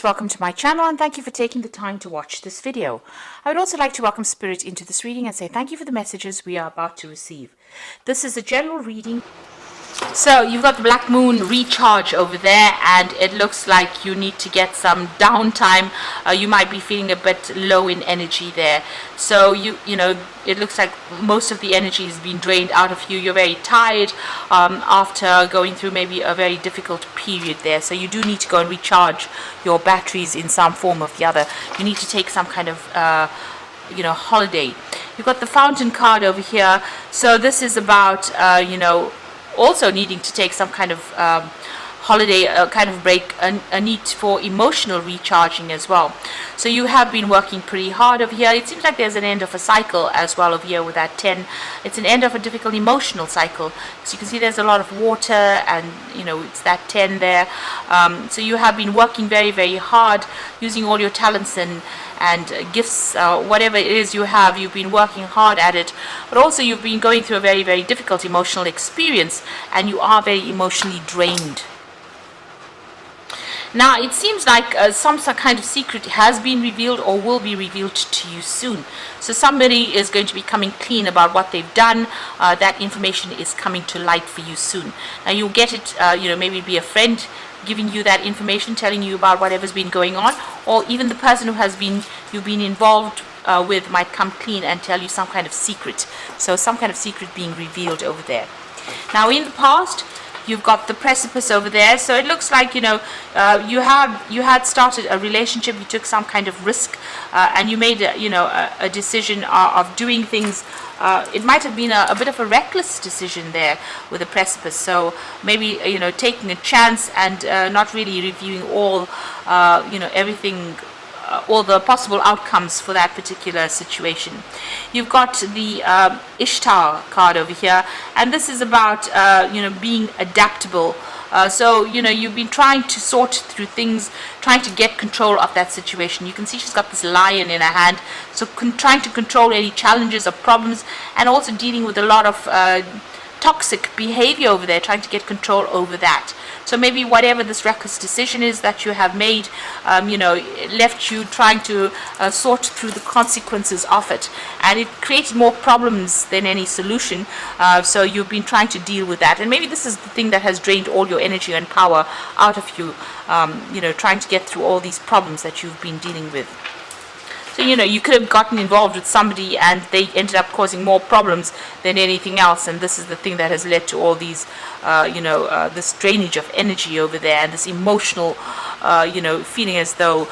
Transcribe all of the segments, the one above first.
Welcome to my channel and thank you for taking the time to watch this video. I would also like to welcome Spirit into this reading and say thank you for the messages we are about to receive. This is a general reading. So you've got the Black Moon recharge over there, and it looks like you need to get some downtime. You might be feeling a bit low in energy there. So you know, it looks like most of the energy has been drained out of you. You're very tired after going through maybe a very difficult period there. So you do need to go and recharge your batteries in some form or the other. You need to take some kind of holiday. You've got the Fountain card over here. So this is about also needing to take some kind of holiday, kind of break, a need for emotional recharging as well. So you have been working pretty hard over here. It seems like there's an end of a cycle as well over here with that 10. It's an end of a difficult emotional cycle. So you can see there's a lot of water, and it's that 10 there. So you have been working very, very hard, using all your talents and gifts, whatever it is you have. You've been working hard at it, but also you've been going through a very, very difficult emotional experience, and you are very emotionally drained. Now it seems like some kind of secret has been revealed or will be revealed to you soon. So somebody is going to be coming clean about what they've done. That information is coming to light for you soon. Now you'll get it, maybe it'll be a friend giving you that information, telling you about whatever's been going on, or even the person who you've been involved with might come clean and tell you some kind of secret. So some kind of secret being revealed over there. Now in the past, you've got the precipice over there. So it looks like you had started a relationship. You took some kind of risk, and you made a decision of doing things. It might have been a bit of a reckless decision there with the precipice. So maybe taking a chance and not really reviewing all everything. All the possible outcomes for that particular situation. You've got the Ishtar card over here, and this is about being adaptable. So you've been trying to sort through things, trying to get control of that situation. You can see she's got this lion in her hand, so trying to control any challenges or problems, and also dealing with a lot of toxic behavior over there, trying to get control over that. So maybe whatever this reckless decision is that you have made, left you trying to sort through the consequences of it, and it created more problems than any solution. So you've been trying to deal with that, and maybe this is the thing that has drained all your energy and power out of you. Trying to get through all these problems that you've been dealing with. So you could have gotten involved with somebody and they ended up causing more problems than anything else, and this is the thing that has led to all these this drainage of energy over there, and this emotional feeling as though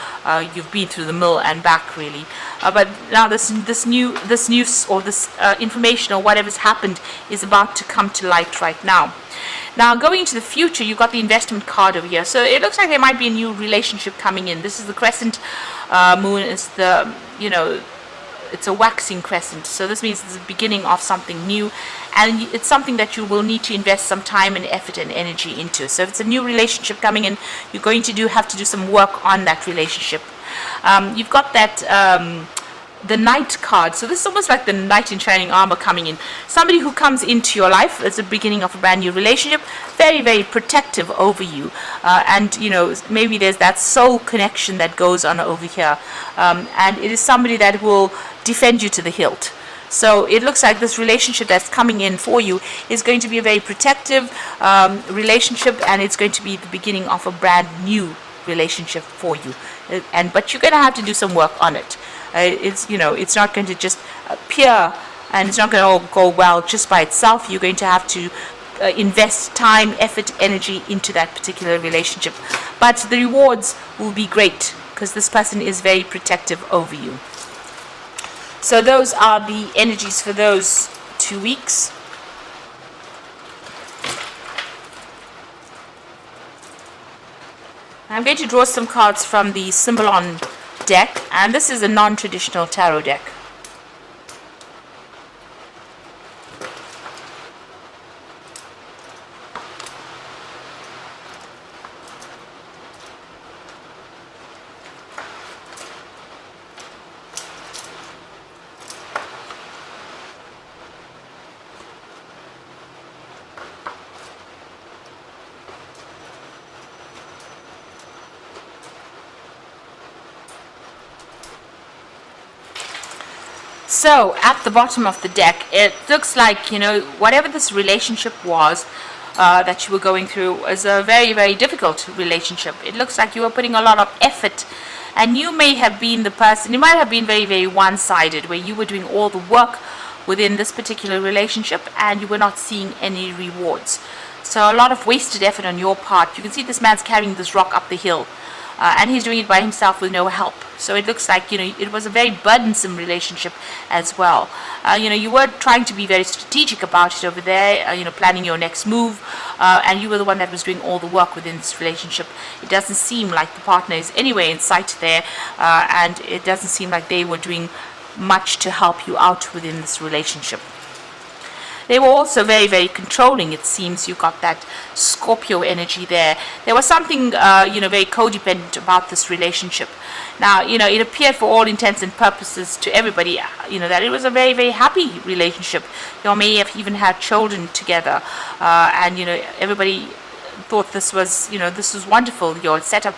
you've been through the mill and back, really. But now this news or this information or whatever's happened is about to come to light right now. Now, going into the future, you've got the investment card over here. So it looks like there might be a new relationship coming in. This is the crescent moon. It's the, it's a waxing crescent. So this means it's the beginning of something new. And it's something that you will need to invest some time and effort and energy into. So if it's a new relationship coming in, you're going to have to do some work on that relationship. You've got that... the Knight card. So this is almost like the knight in shining armor coming in. Somebody who comes into your life as the beginning of a brand new relationship, very, very protective over you. And maybe there's that soul connection that goes on over here. And it is somebody that will defend you to the hilt. So it looks like this relationship that's coming in for you is going to be a very protective relationship, and it's going to be the beginning of a brand new relationship for you. But you're going to have to do some work on it. It's not going to just appear, and it's not going to all go well just by itself. You're going to have to invest time, effort, energy into that particular relationship. But the rewards will be great because this person is very protective over you. So those are the energies for those 2 weeks. I'm going to draw some cards from the Symbolon deck, and this is a non-traditional tarot deck. So at the bottom of the deck, it looks like, whatever this relationship was that you were going through was a very, very difficult relationship. It looks like you were putting a lot of effort, and you may have been the person, you might have been very, very one-sided, where you were doing all the work within this particular relationship and you were not seeing any rewards. So a lot of wasted effort on your part. You can see this man's carrying this rock up the hill. And he's doing it by himself with no help. So it looks like, it was a very burdensome relationship as well. You were trying to be very strategic about it over there, planning your next move, and you were the one that was doing all the work within this relationship. It doesn't seem like the partner is anywhere in sight there, and it doesn't seem like they were doing much to help you out within this relationship. They were also very, very controlling, it seems. You got that Scorpio energy there. There was something, very codependent about this relationship. Now, it appeared for all intents and purposes to everybody, that it was a very, very happy relationship. You may have even had children together. And, everybody thought this was wonderful. You all set up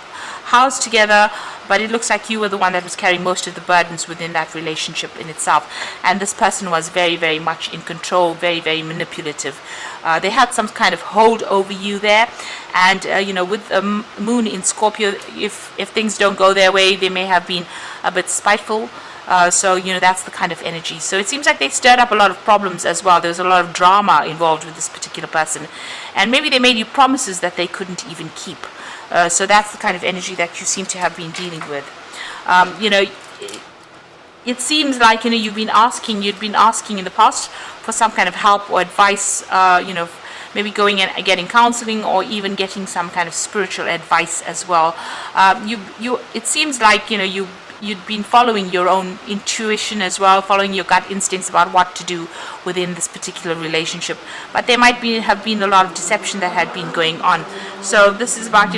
house together, but it looks like you were the one that was carrying most of the burdens within that relationship in itself. And this person was very, very much in control, very, very manipulative. They had some kind of hold over you there. And, with the moon in Scorpio, if things don't go their way, they may have been a bit spiteful. So, that's the kind of energy. So it seems like they stirred up a lot of problems as well. There was a lot of drama involved with this particular person. And maybe they made you promises that they couldn't even keep. So that's the kind of energy that you seem to have been dealing with. It seems like, you'd been asking in the past for some kind of help or advice, maybe going and getting counseling or even getting some kind of spiritual advice as well. It seems like, you'd been following your own intuition as well, following your gut instincts about what to do within this particular relationship. But there might have been a lot of deception that had been going on. So this is about,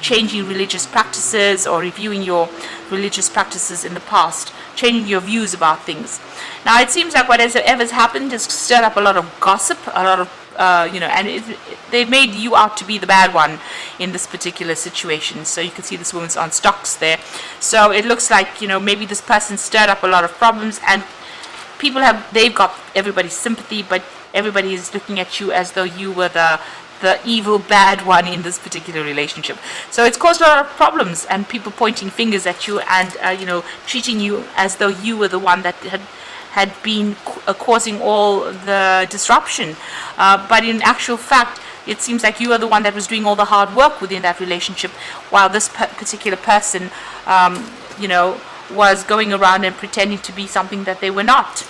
changing religious practices or reviewing your religious practices in the past, changing your views about things. Now, it seems like whatever's happened has stirred up a lot of gossip, a lot of they've made you out to be the bad one in this particular situation. So you can see this woman's on stocks there. So it looks like, maybe this person stirred up a lot of problems, and they've got everybody's sympathy, but everybody is looking at you as though you were the evil bad one in this particular relationship. So it's caused a lot of problems, and people pointing fingers at you and treating you as though you were the one that had been causing all the disruption. But in actual fact, it seems like you are the one that was doing all the hard work within that relationship, while this particular person, was going around and pretending to be something that they were not.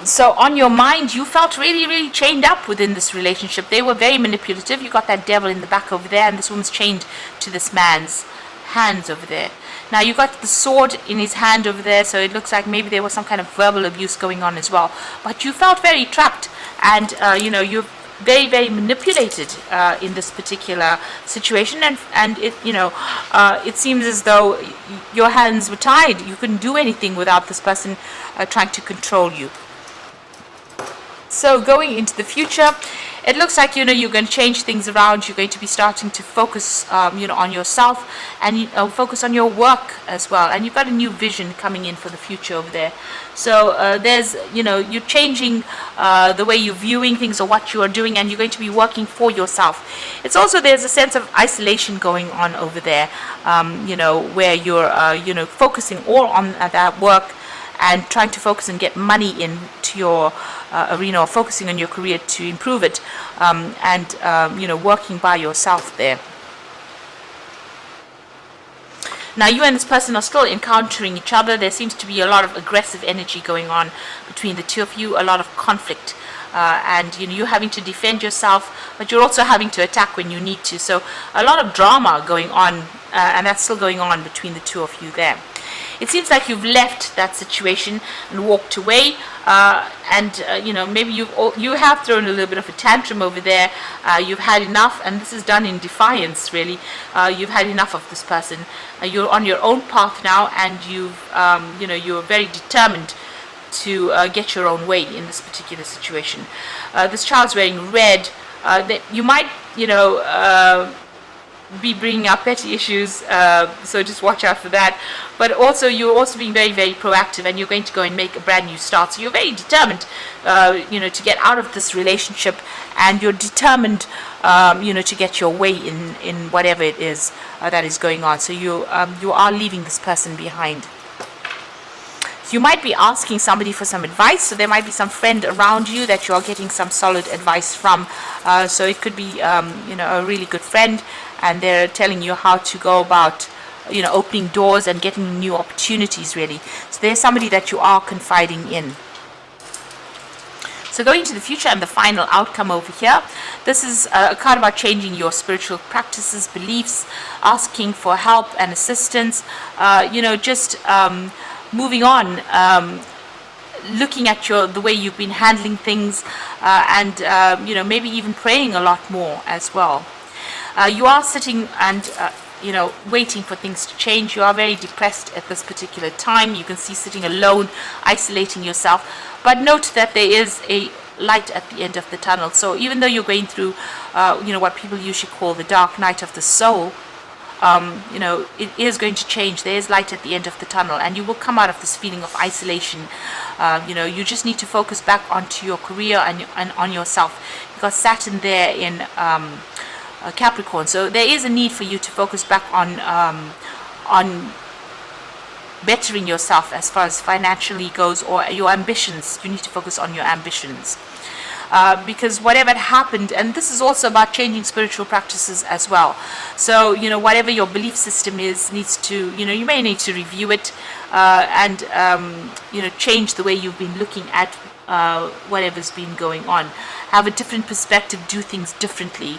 So on your mind, you felt really, really chained up within this relationship. They were very manipulative. You got that devil in the back over there, and this woman's chained to this man's hands over there. Now, you got the sword in his hand over there, so it looks like maybe there was some kind of verbal abuse going on as well. But you felt very trapped, and, you're very, very manipulated in this particular situation. And it seems as though your hands were tied. You couldn't do anything without this person trying to control you. So going into the future, it looks like, you're going to change things around. You're going to be starting to focus, on yourself and focus on your work as well. And you've got a new vision coming in for the future over there. So there's, you're changing the way you're viewing things or what you are doing, and you're going to be working for yourself. It's also, there's a sense of isolation going on over there, where you're, focusing all on that work and trying to focus and get money into your arena, or focusing on your career to improve it, and working by yourself there. Now, you and this person are still encountering each other. There seems to be a lot of aggressive energy going on between the two of you, a lot of conflict. And you're having to defend yourself, but you're also having to attack when you need to. So a lot of drama going on, and that's still going on between the two of you there. It seems like you've left that situation and walked away, maybe you have thrown a little bit of a tantrum over there. You've had enough, and this is done in defiance, really. You've had enough of this person. You're on your own path now, and you're very determined to get your own way in this particular situation. This child's wearing red. You might, be bringing up petty issues, so just watch out for that. But also, you're also being very, very proactive, and you're going to go and make a brand new start. So you're very determined, to get out of this relationship, and you're determined, to get your way in whatever it is that is going on. So you are leaving this person behind. You might be asking somebody for some advice, so there might be some friend around you that you're getting some solid advice from. So it could be, a really good friend, and they're telling you how to go about, opening doors and getting new opportunities, really. So there's somebody that you are confiding in. So going to the future and the final outcome over here, this is a card about changing your spiritual practices, beliefs, asking for help and assistance, moving on, looking at the way you've been handling things, and maybe even praying a lot more as well. You are sitting and waiting for things to change. You are very depressed at this particular time. You can see sitting alone, isolating yourself. But note that there is a light at the end of the tunnel. So even though you're going through, what people usually call the dark night of the soul, it is going to change. There is light at the end of the tunnel, and you will come out of this feeling of isolation. You just need to focus back onto your career and on yourself, because Saturn there in Capricorn. So there is a need for you to focus back on bettering yourself as far as financially goes, or your ambitions. You need to focus on your ambitions. Because whatever happened, and this is also about changing spiritual practices as well. So, whatever your belief system is, needs to, you may need to review it, and, change the way you've been looking at whatever's been going on. Have a different perspective, do things differently.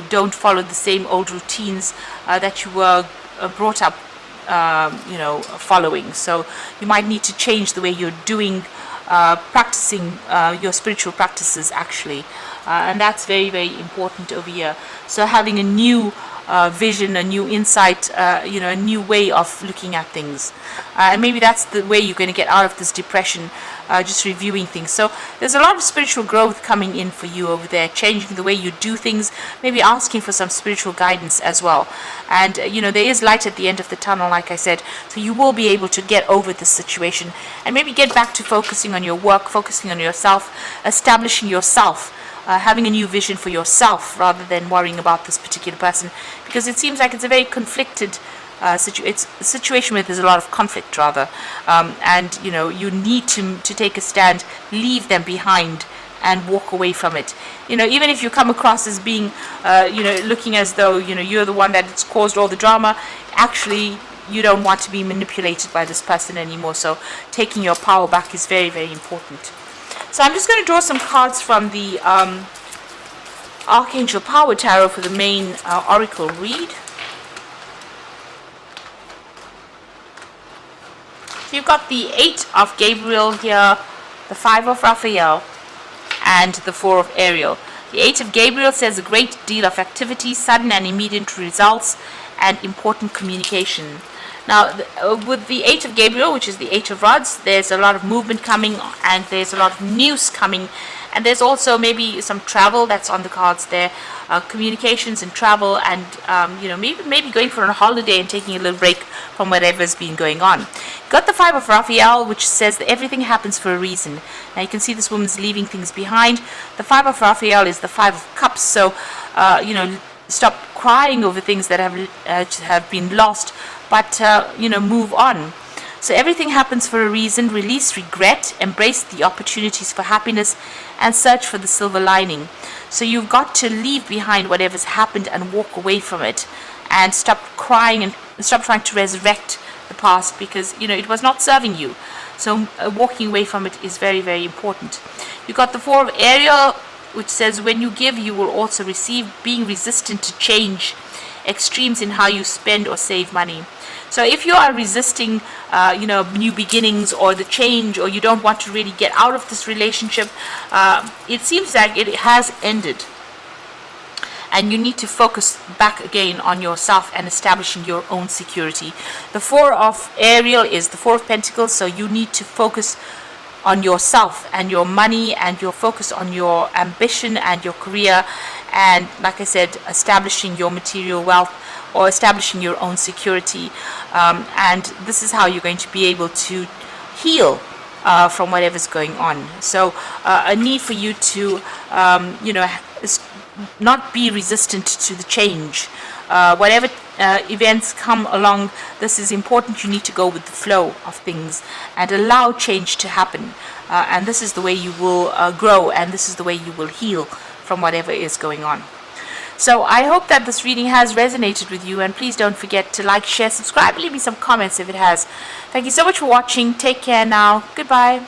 Don't follow the same old routines that you were brought up, following. So you might need to change the way you're doing, practicing your spiritual practices, actually, and that's very, very important over here. So having a new vision, a new insight, a new way of looking at things, and maybe that's the way you're going to get out of this depression, just reviewing things. So there's a lot of spiritual growth coming in for you over there, changing the way you do things, maybe asking for some spiritual guidance as well. And there is light at the end of the tunnel, like I said, so you will be able to get over this situation and maybe get back to focusing on your work, focusing on yourself, establishing yourself, having a new vision for yourself rather than worrying about this particular person, because it seems like it's a very conflicted it's a situation where there's a lot of conflict, rather, and you need to take a stand, leave them behind, and walk away from it. Even if you come across as being looking as though you're the one that's caused all the drama, actually you don't want to be manipulated by this person anymore. So taking your power back is very, very important. So I'm just going to draw some cards from the Archangel Power Tarot for the main oracle read. So you've got the 8 of Gabriel here, the 5 of Raphael, and the 4 of Ariel. The 8 of Gabriel says a great deal of activity, sudden and immediate results, and important communication. Now, with the 8 of Gabriel, which is the 8 of Rods, there's a lot of movement coming, and there's a lot of news coming, and there's also maybe some travel that's on the cards there, communications and travel, and maybe going for a holiday and taking a little break from whatever's been going on. Got the 5 of Raphael, which says that everything happens for a reason. Now you can see this woman's leaving things behind. The 5 of Raphael is the 5 of Cups, so stop crying over things that have been lost, but move on. So everything happens for a reason. Release regret, embrace the opportunities for happiness, and search for the silver lining. So you've got to leave behind whatever's happened and walk away from it, and stop crying and stop trying to resurrect the past, because it was not serving you. So walking away from it is very, very important. You've got the 4 of Ariel, which says when you give, you will also receive, being resistant to change, extremes in how you spend or save money. So if you are resisting, new beginnings or the change, or you don't want to really get out of this relationship, it seems like it has ended. And you need to focus back again on yourself and establishing your own security. The 4 of Ariel is the 4 of Pentacles, so you need to focus on yourself and your money, and your focus on your ambition and your career, and, like I said, establishing your material wealth or establishing your own security. And this is how you're going to be able to heal from whatever's going on. So a need for you to, not be resistant to the change. Whatever events come along, this is important. You need to go with the flow of things and allow change to happen. And this is the way you will grow, and this is the way you will heal from whatever is going on. So I hope that this reading has resonated with you, and please don't forget to like, share, subscribe, leave me some comments if it has. Thank you so much for watching. Take care now. Goodbye.